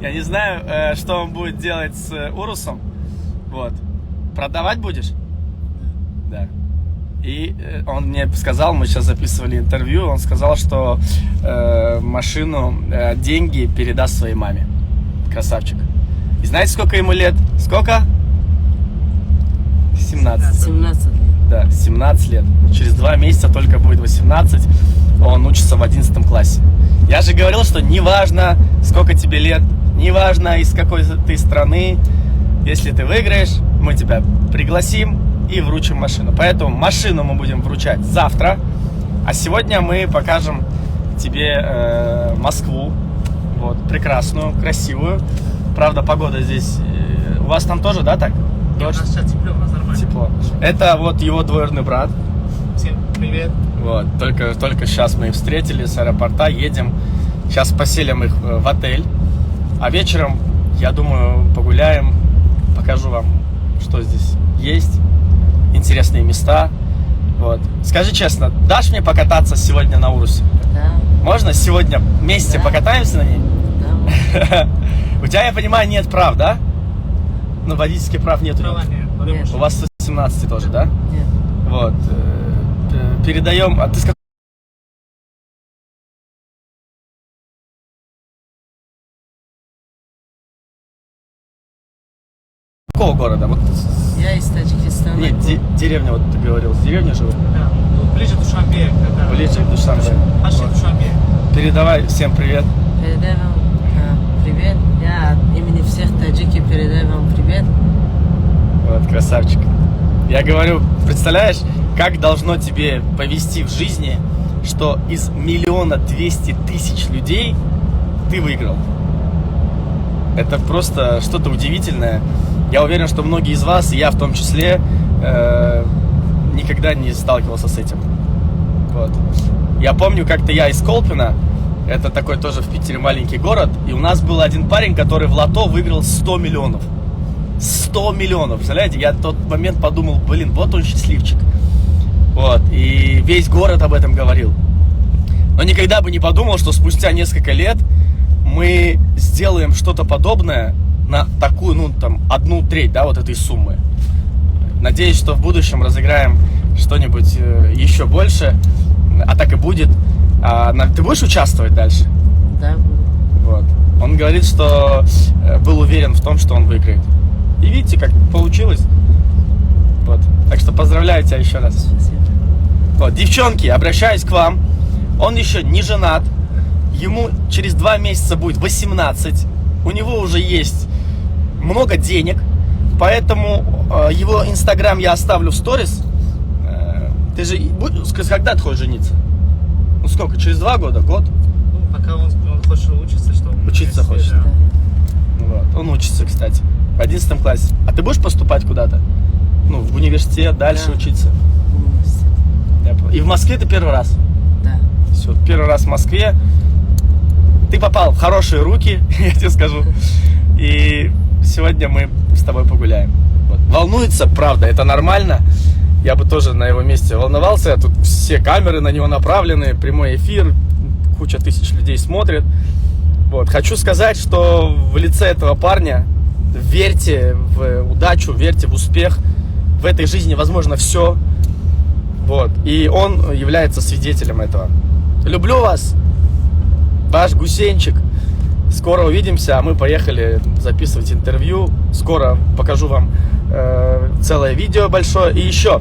Я не знаю, что он будет делать с Урусом. Вот. Продавать будешь? Да. И он мне сказал, мы сейчас записывали интервью, он сказал, что машину, деньги передаст своей маме. Красавчик. И знаете, сколько ему лет? Сколько? 17. 17 лет. Да, 17 лет. Через 2 месяца только будет 18. Он учится в 11 классе. Я же говорил, что неважно, сколько тебе лет, неважно, из какой ты страны, если ты выиграешь, мы тебя пригласим и вручим машину. Поэтому машину мы будем вручать завтра. А сегодня мы покажем тебе Москву. Вот, прекрасную, красивую. Правда, погода здесь... у вас там тоже, да, так? Дождь. У нас сейчас тепло, у нас нормально. Тепло. Это вот его двоюродный брат. Всем привет. Вот, только сейчас мы их встретили с аэропорта, едем. Сейчас поселим их в отель. А вечером, я думаю, погуляем. Покажу вам, что здесь есть. Интересные места. Вот. Скажи честно, дашь мне покататься сегодня на Урусе? Да. Можно сегодня вместе покатаемся на ней? Да. У тебя, я понимаю, нет прав, да? Ну, водительских прав нету. Права нет, потому Нет. что У вас 17 тоже, да? Нет. Вот. Передаем... А ты с какого города? Вот... Я из Таджикистана. Нет, деревня, вот ты говорил, с деревни живу? да, ну, ближе к Душанбе. Ближе к Душанбе. Пошли Вот. в Душанбе. Передавай всем привет. Передай вам привет. Я от имени всех таджики передаю вам привет. Вот, красавчик. Я говорю, представляешь, как должно тебе повести в жизни, что из 1 200 000 людей ты выиграл. Это просто что-то удивительное. Я уверен, что многие из вас, и я в том числе, никогда не сталкивался с этим. Вот. Я помню, как-то я из Колпина, это такой тоже в Питере маленький город, и у нас был один парень, который в лото выиграл 100 миллионов. 100 миллионов, представляете? Я в тот момент подумал, блин, вот он счастливчик. Вот, и весь город об этом говорил. Но никогда бы не подумал, что спустя несколько лет мы сделаем что-то подобное на такую, ну, там, 1/3, да, вот этой суммы. Надеюсь, что в будущем разыграем что-нибудь еще больше, а так и будет. Ты будешь участвовать дальше? Да. Вот. Он говорит, что был уверен в том, что он выиграет. И видите, как получилось. Вот. Так что поздравляю тебя еще раз. Спасибо. Вот. Девчонки, обращаюсь к вам. Он еще не женат. Ему через 2 месяца будет 18. У него уже есть много денег. Поэтому его инстаграм я оставлю в сторис. Ты же когда ты хочешь жениться? Ну сколько? Через 2 года? Год? Ну, пока он хочет учиться, что он Учиться хочет. да. Вот. Он учится, кстати, в 11 классе. А ты будешь поступать куда-то? Ну, в университет, дальше Да. учиться? Университет. И в Москве ты первый раз? Да. Все, первый раз в Москве. Ты попал в хорошие руки, я тебе скажу. И сегодня мы с тобой погуляем. Вот. Волнуется, правда, это нормально. Я бы тоже на его месте волновался. Тут все камеры на него направлены, прямой эфир, куча тысяч людей смотрит. Вот. Хочу сказать, что в лице этого парня верьте в удачу, верьте в успех. В этой жизни возможно все. Вот. И он является свидетелем этого. Люблю вас, ваш Гусенчик. Скоро увидимся, а мы поехали записывать интервью. Скоро покажу вам целое видео большое. И еще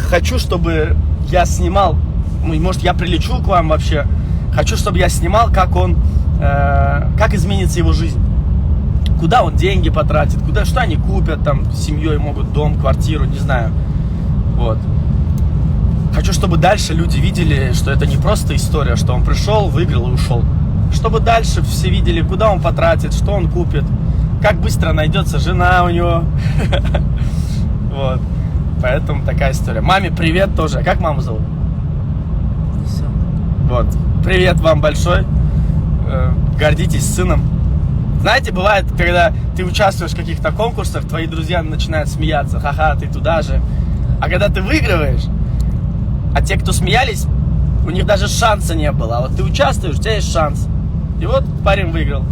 хочу, чтобы я снимал, может, я прилечу к вам вообще. Хочу, чтобы я снимал, как он, как изменится его жизнь. Куда он деньги потратит, что они купят, там, с семьей могут дом, квартиру, не знаю. Вот. Хочу, чтобы дальше люди видели, что это не просто история, что он пришел, выиграл и ушел. Чтобы дальше все видели, куда он потратит, что он купит, как быстро найдется жена у него. Вот. Поэтому такая история. Маме привет тоже. А как маму зовут? Все. Вот. Привет вам большой. Гордитесь сыном. Знаете, бывает, когда ты участвуешь в каких-то конкурсах, твои друзья начинают смеяться. Ха-ха, ты туда же. А когда ты выигрываешь, а те, кто смеялись, у них даже шанса не было. А вот ты участвуешь, у тебя есть шанс. И вот парень выиграл.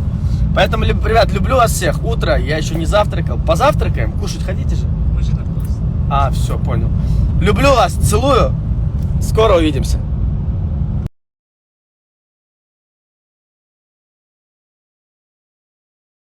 Поэтому, ребят, люблю вас всех. Утро, я еще не завтракал. Позавтракаем? Кушать хотите же? Мы же на класс. А, все, понял. Люблю вас, целую. Скоро увидимся.